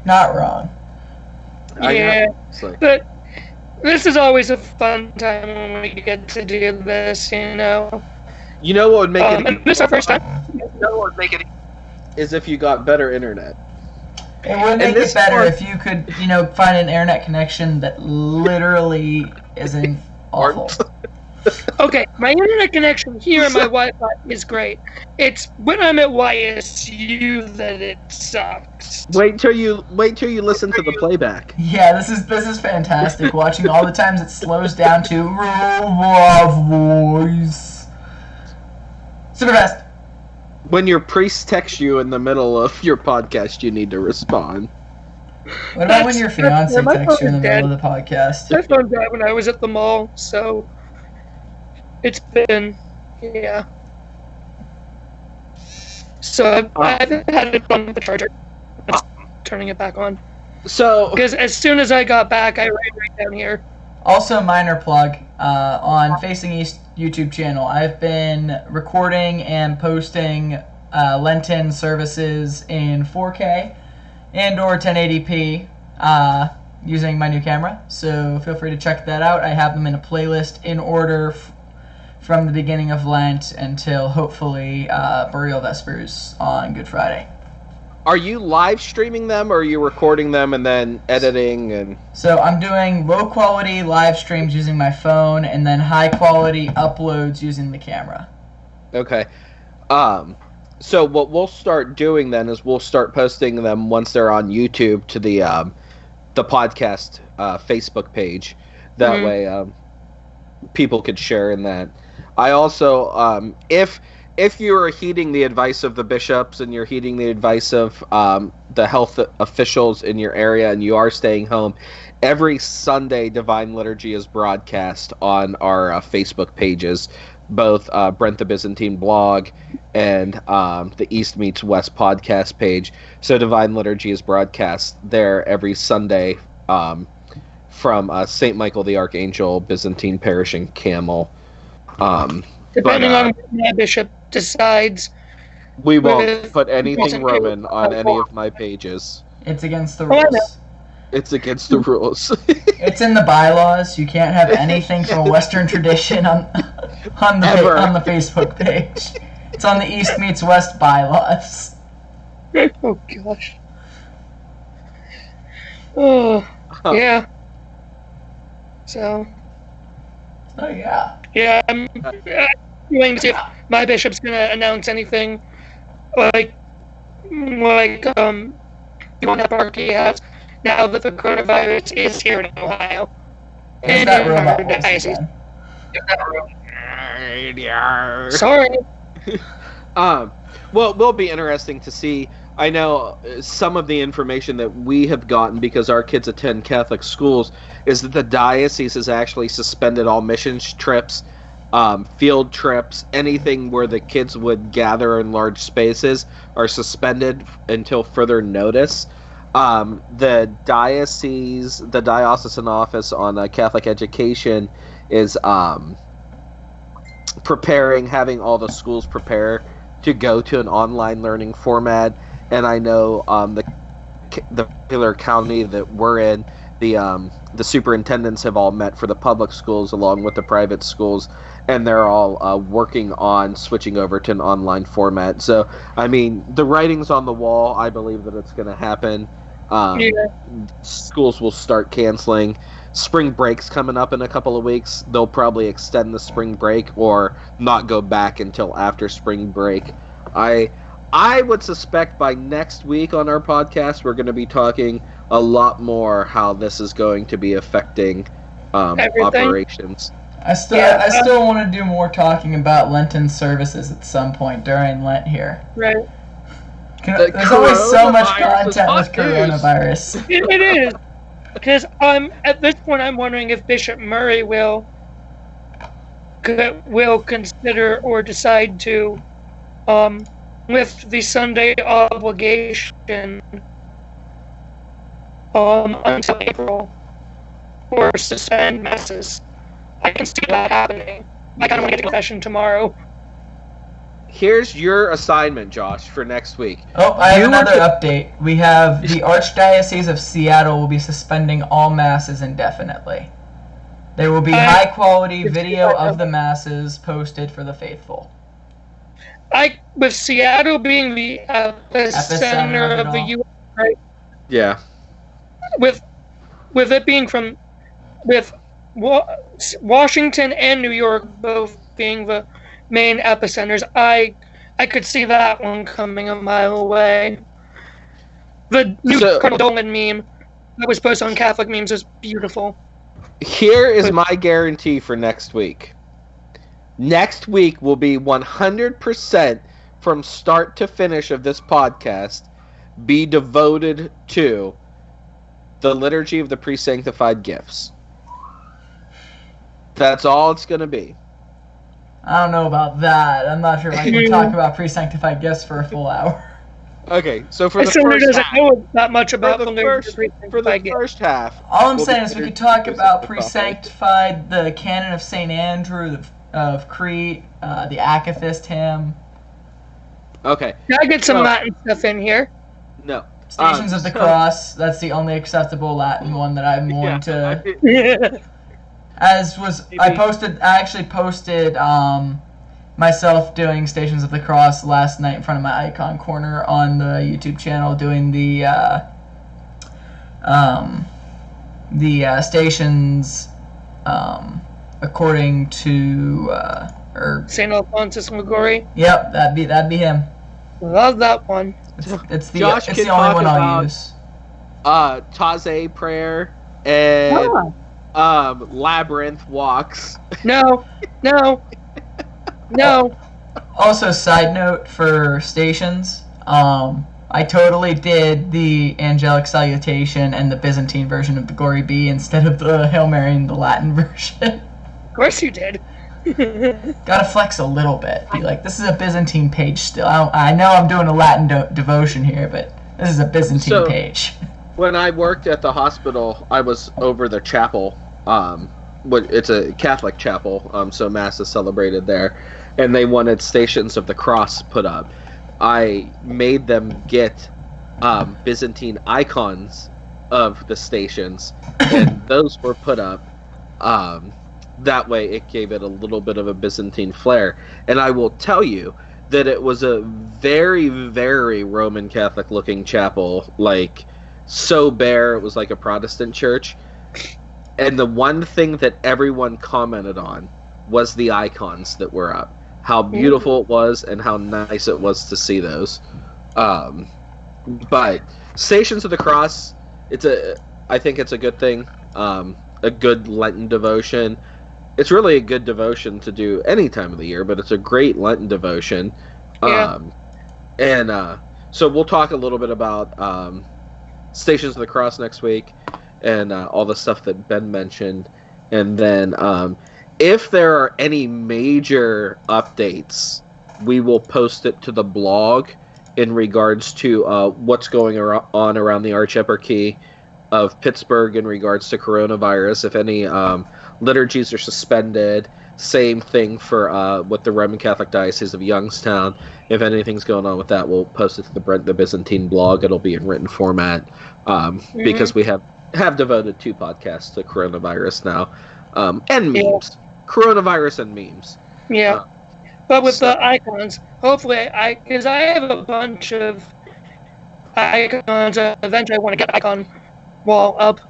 not wrong. Yeah, but this is always a fun time when we get to do this, you know. You know what would make it? This is our first time. You know what would make it is if you got better internet. It would make it better if you could, find an internet connection that literally isn't awful. Okay, my internet connection here and my Wi-Fi is great. It's when I'm at YSU that it sucks. Wait till you listen to the playback. Yeah, this is fantastic. Watching all the times it slows down to voice. Super fast. When your priest texts you in the middle of your podcast, you need to respond. What about when your fiance texts you in the middle of the podcast? My phone died when I was at the mall, so it's been, yeah. So I've had it on the charger. Turning it back on. So because as soon as I got back, I ran right down here. Also, minor plug on Facing East YouTube channel. I've been recording and posting Lenten services in 4K and or 1080p using my new camera. So feel free to check that out. I have them in a playlist in order from the beginning of Lent until hopefully Burial Vespers on Good Friday. Are you live streaming them, or are you recording them and then editing? And so I'm doing low quality live streams using my phone, and then high quality uploads using the camera. Okay. So what we'll start doing then is we'll start posting them once they're on YouTube to the podcast Facebook page. That way, people could share in that. I also, if you are heeding the advice of the bishops and you're heeding the advice of the health officials in your area and you are staying home, every Sunday Divine Liturgy is broadcast on our Facebook pages both Brent the Byzantine blog and the East Meets West podcast page. So Divine Liturgy is broadcast there every Sunday from St. Michael the Archangel Byzantine Parish in Camel. Depending on what my bishop decides. We won't put anything Roman on any of my pages. It's against the rules. It's against the rules. It's in the bylaws. You can't have anything from Western tradition on the Facebook page. It's on the East Meets West bylaws. Oh gosh. Oh yeah. So. Oh yeah. Yeah, I'm waiting to see if my bishop's gonna announce anything like the eparchy has now that the coronavirus is here in Ohio. Is that robot voice again? Sorry. Well, it will be interesting to see. I know some of the information that we have gotten, because our kids attend Catholic schools, is that the diocese has actually suspended all missions trips, field trips, anything where the kids would gather in large spaces are suspended until further notice. The diocesan office on Catholic education is having all the schools prepare to go to an online learning format. And I know the particular county that we're in, the superintendents have all met for the public schools along with the private schools, and they're all working on switching over to an online format. So, I mean, the writing's on the wall. I believe that it's going to happen. Schools will start canceling. Spring break's coming up in a couple of weeks. They'll probably extend the spring break or not go back until after spring break. I would suspect by next week on our podcast we're going to be talking a lot more how this is going to be affecting operations. I still want to do more talking about Lenten services at some point during Lent here. Right. There's always so much content with coronavirus. It is. Because at this point I'm wondering if Bishop Murray will consider or decide to with the Sunday obligation until April, or suspend masses. I can see that happening. I kind of want to get to confession tomorrow. Here's your assignment, Josh, for next week. Oh, I have another update. We have the Archdiocese of Seattle will be suspending all masses indefinitely. There will be high-quality video of the masses posted for the faithful. With Seattle being the epicenter of the U.S., right? Yeah. With it being with Washington and New York both being the main epicenters, I could see that one coming a mile away. The new Cardinal Dolan meme that was posted on Catholic Memes is beautiful. Here is my guarantee for next week. Next week will be 100% from start to finish of this podcast be devoted to the liturgy of the pre-sanctified gifts. That's all it's going to be. I don't know about that. I'm not sure if I can talk about pre-sanctified gifts for a full hour. Okay, so for the first half, know that much about for the first half. All I'm saying is we could talk about pre-sanctified, the canon of St. Andrew of Crete, the Akathist hymn. Okay. Can I get some Latin stuff in here? No. Stations of the Cross. That's the only acceptable Latin one that I'm willing to. I actually posted myself doing Stations of the Cross last night in front of my icon corner on the YouTube channel, doing the stations according to St. Alphonsus Liguori. Yep, that'd be him. Love that one. It's the only one I'll use. Taze prayer and labyrinth walks. No. Also, side note for stations, I totally did the angelic salutation and the Byzantine version of the Glory Be instead of the Hail Mary and the Latin version. Of course you did. Gotta flex a little bit. Be like, this is a Byzantine page still. I know I'm doing a Latin devotion here, but this is a Byzantine page. When I worked at the hospital, I was over the chapel. It's a Catholic chapel, so Mass is celebrated there. And they wanted Stations of the Cross put up. I made them get Byzantine icons of the stations, and those were put up. That way it gave it a little bit of a Byzantine flair. And I will tell you that it was a very, very Roman Catholic looking chapel, like so bare it was like a Protestant church. And the one thing that everyone commented on was the icons that were up. How beautiful it was and how nice it was to see those. But Stations of the Cross, I think it's a good thing. A good Lenten devotion. It's really a good devotion to do any time of the year, but it's a great Lenten devotion. Yeah. So we'll talk a little bit about Stations of the Cross next week and all the stuff that Ben mentioned. And then if there are any major updates, we will post it to the blog in regards to what's going on around the Archieparchy of Pittsburgh in regards to coronavirus. If any liturgies are suspended, same thing for with the Roman Catholic Diocese of Youngstown. If anything's going on with that, we'll post it to the Brent the Byzantine blog. It'll be in written format because we have devoted 2 podcasts to coronavirus now, and memes. Coronavirus and memes. Yeah. But with the icons, hopefully, because I have a bunch of icons. Eventually, I want to get icon wall up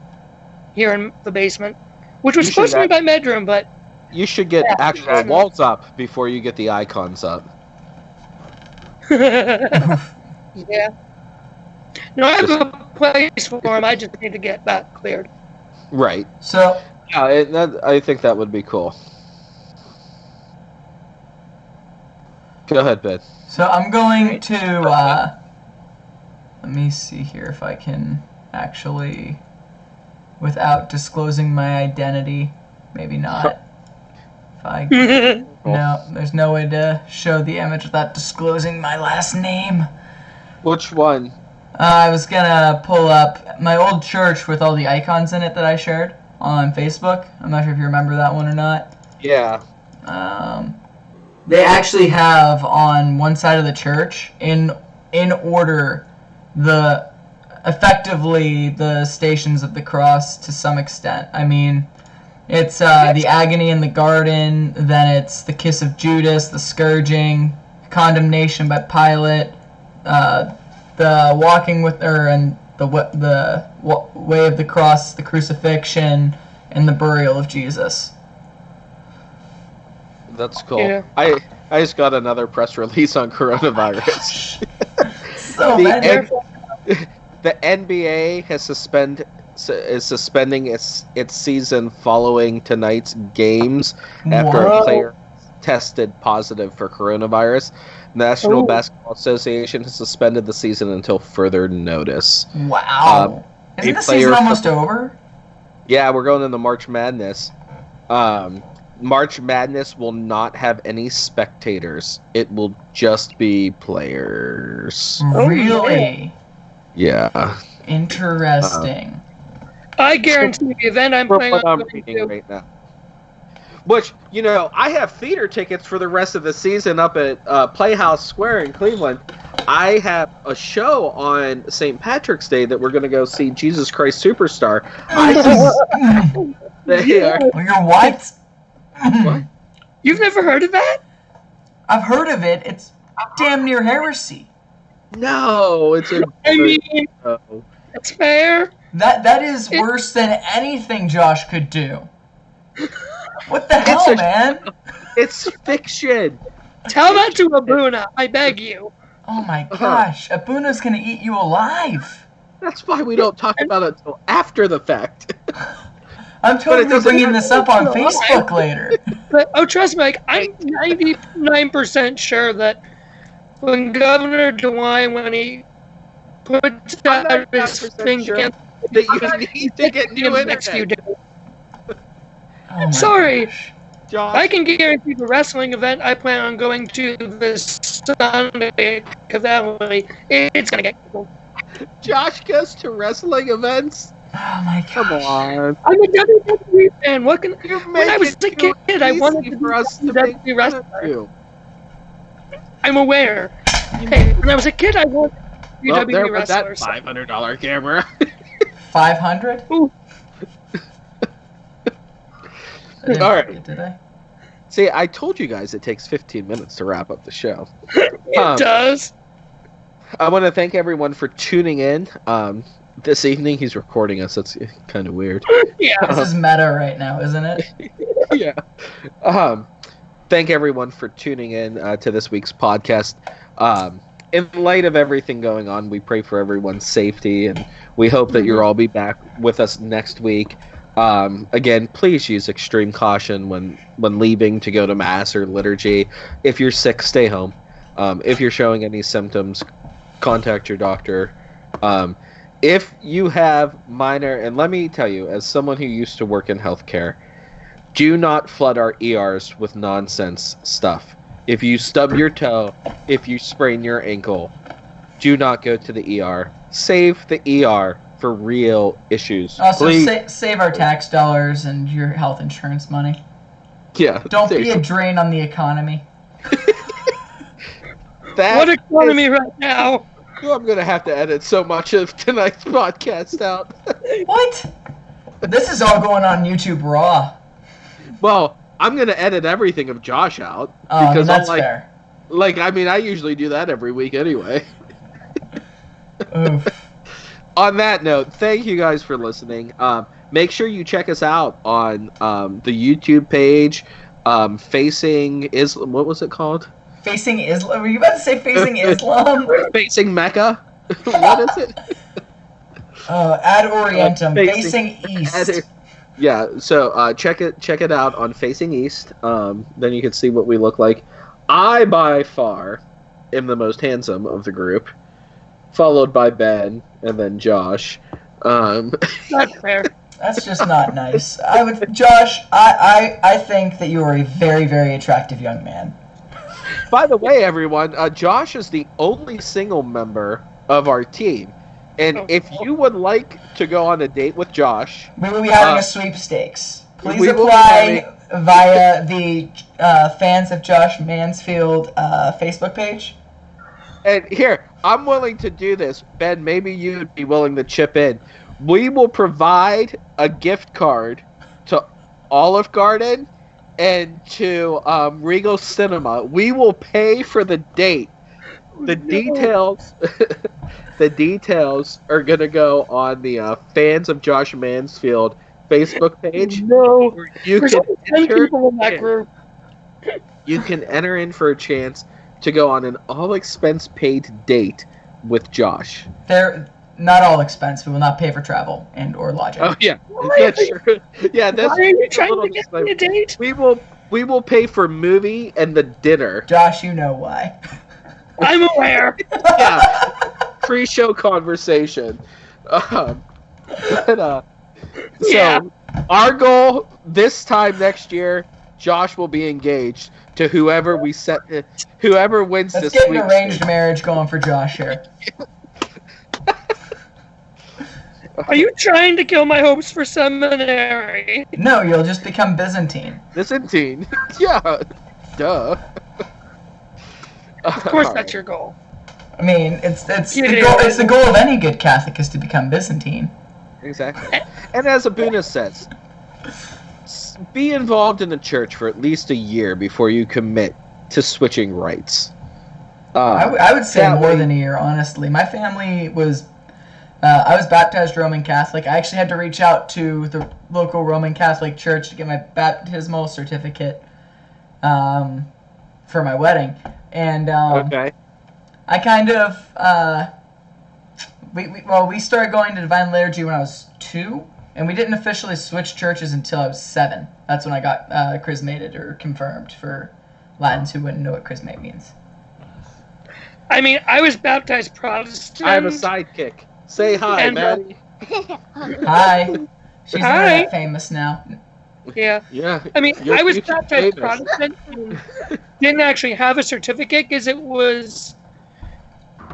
here in the basement, which was supposed to be my bedroom, but you should get actual walls up before you get the icons up. Yeah. No, I have a place for them. I just need to get that cleared. Right. So, I think that would be cool. Go ahead, Ben. So I'm going to, let me see here if I can actually, without disclosing my identity, maybe not. No, there's no way to show the image without disclosing my last name. Which one? I was gonna pull up my old church with all the icons in it that I shared on Facebook. I'm not sure if you remember that one or not. Yeah. They actually have on one side of the church, in order, effectively the Stations of the Cross to some extent. I mean, it's the agony in the garden, then it's the kiss of Judas, the scourging, condemnation by Pilate, the walking with her, and the way of the cross, the crucifixion, and the burial of Jesus. That's cool. Yeah. I just got another press release on coronavirus. The NBA is suspending its season following tonight's games after a player tested positive for coronavirus. National Basketball Association has suspended the season until further notice. Wow. Isn't the season almost over? Yeah, we're going into March Madness. March Madness will not have any spectators. It will just be players. Really? Yeah. Interesting. I guarantee the event I'm playing on right now. Which, I have theater tickets for the rest of the season up at Playhouse Square in Cleveland. I have a show on St. Patrick's Day that we're going to go see Jesus Christ Superstar. You're what? What? You've never heard of that? I've heard of it. It's damn near heresy. No, it's a... That's fair. That is worse than anything Josh could do. What the hell, man? It's fiction. Tell that to Abuna, I beg you. Oh my gosh, Abuna's gonna eat you alive. That's why we don't talk about it until after the fact. I'm totally bringing this up on Facebook later. But, trust me, I'm 99% sure that when Governor DeWine, when he puts out his thing, that you need to get new internet. Oh Sorry. Gosh. Josh? I can guarantee the wrestling event I plan on going to this Sunday at Catholic, it's going to get cool. Josh goes to wrestling events? Oh my gosh. Come on. I'm a WWE fan. What can when I was a kid, I wanted to be a WWE wrestler. I'm aware. Hey, when I was a kid, I wanted to be a WWE wrestler. That $500 camera. 500? Ooh. All right. Did I? See, I told you guys it takes 15 minutes to wrap up the show. It does. I want to thank everyone for tuning in. This evening, he's recording us. That's kind of weird. Yeah. This is meta right now, isn't it? Yeah. Thank everyone for tuning in to this week's podcast. In light of everything going on, we pray for everyone's safety, and we hope that you'll all be back with us next week. Again, please use extreme caution when leaving to go to Mass or liturgy. If you're sick, stay home. If you're showing any symptoms, contact your doctor. If you have minor, and let me tell you, as someone who used to work in healthcare, do not flood our ERs with nonsense stuff. If you stub your toe, if you sprain your ankle, do not go to the ER. Save the ER for real issues. Also, save our tax dollars and your health insurance money. Yeah. Don't be a drain on the economy. What economy right now? I'm going to have to edit so much of tonight's podcast out. What? This is all going on YouTube Raw. Well, I'm going to edit everything of Josh out. Oh, because that's fair. I usually do that every week anyway. Oof. On that note, thank you guys for listening. Make sure you check us out on the YouTube page, Facing Islam. What was it called? Facing Islam? Were you about to say Facing Islam? Facing Mecca? What is it? Ad Orientem. Facing East. Yeah, so check it out on Facing East. Then you can see what we look like. I, by far, am the most handsome of the group, followed by Ben, and then Josh. That's fair. That's just not nice. Josh, I think that you are a very, very attractive young man. By the way, everyone, Josh is the only single member of our team. And if you would like to go on a date with Josh... We will be having a sweepstakes. Please apply via the Fans of Josh Mansfield Facebook page. And here, I'm willing to do this. Ben, maybe you'd be willing to chip in. We will provide a gift card to Olive Garden and to Regal Cinema. We will pay for the date. The details the details are going to go on the Fans of Josh Mansfield Facebook page. No. You There's can only 10 people in that group. You can enter in for a chance to go on an all-expense-paid date with Josh. They're not all expense. We will not pay for travel and or lodging. Oh yeah, that's true. Yeah, that's. Why are you trying to get me a date? We will pay for movie and the dinner. Josh, you know why. I'm aware. Yeah, pre-show conversation. So our goal this time next year, Josh will be engaged to whoever wins Let's this get week. An arranged marriage going for Josh here. Are you trying to kill my hopes for seminary? No, you'll just become Byzantine. Byzantine? Yeah. Duh. Of course that's your goal. I mean, it's the goal of any good Catholic is to become Byzantine. Exactly. And as Abuna says, be involved in the church for at least a year before you commit to switching rites. I would say more than a year, honestly. My family was... I was baptized Roman Catholic. I actually had to reach out to the local Roman Catholic church to get my baptismal certificate for my wedding. And okay. I kind of... we started going to Divine Liturgy when I was 2, and we didn't officially switch churches until I was 7. That's when I got chrismated or confirmed for Latins who wouldn't know what chrismate means. I mean, I was baptized Protestant. I have a sidekick. Say hi, Maddie. Hi. She's not that famous now. Yeah. Yeah. I mean, I was YouTube baptized famous. Protestant and didn't actually have a certificate because it was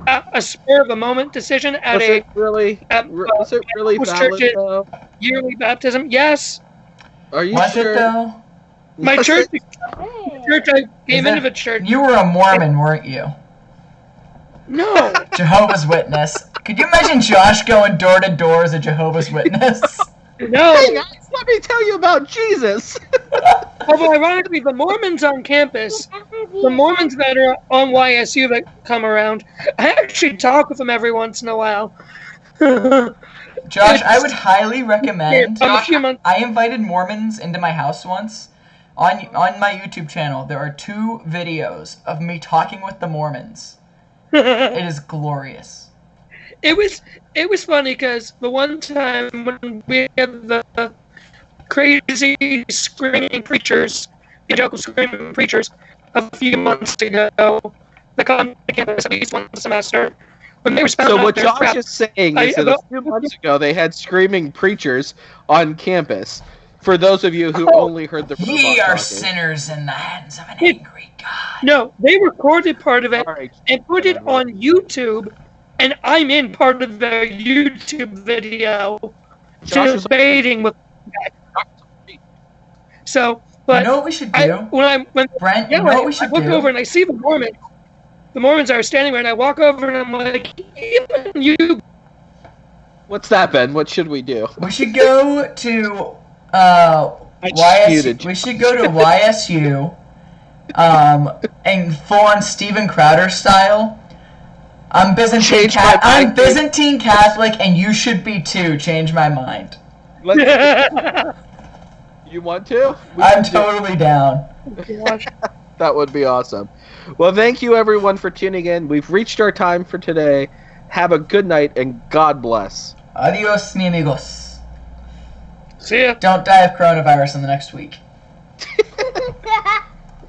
a spur of the moment decision at Was it really church valid though? yearly baptism. Yes, Are you Was sure? it though? my Was church. it? Church I came into the church. You were a Mormon, weren't you? No. Jehovah's Witness. Could you imagine Josh going door to door as a Jehovah's Witness? No. Hey guys, let me tell you about Jesus. Although ironically, the Mormons on campus, the Mormons that are on YSU that come around, I actually talk with them every once in a while. Josh, I would highly recommend. Josh, I invited Mormons into my house once. On my YouTube channel, there are 2 videos of me talking with the Mormons. It is glorious. It was funny because the one time when we had the crazy screaming preachers, evangelical screaming preachers, a few months ago, that come to campus at least once a semester. When they were So what Josh is saying is that a few months ago they had screaming preachers on campus. For those of you who only heard the Ye are talking. sinners in the hands of an angry God. No, they recorded part of it Right. and put it on YouTube, and I'm in part of their YouTube video debating with. So, but you know what we should do? Brent, you know what we should I look over and I see the Mormons. The Mormons are standing there, and I walk over and I'm like, "Even you." What's that, Ben? What should we do? We should go to YSU. We should go to YSU, and full-on Steven Crowder style. I'm Byzantine Catholic, and you should be too. Change my mind. You want to? I'm totally down. That would be awesome. Well, thank you everyone for tuning in. We've reached our time for today. Have a good night and God bless. Adios, mi amigos. See ya. Don't die of coronavirus in the next week.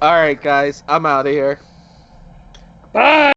All right, guys. I'm out of here. Bye.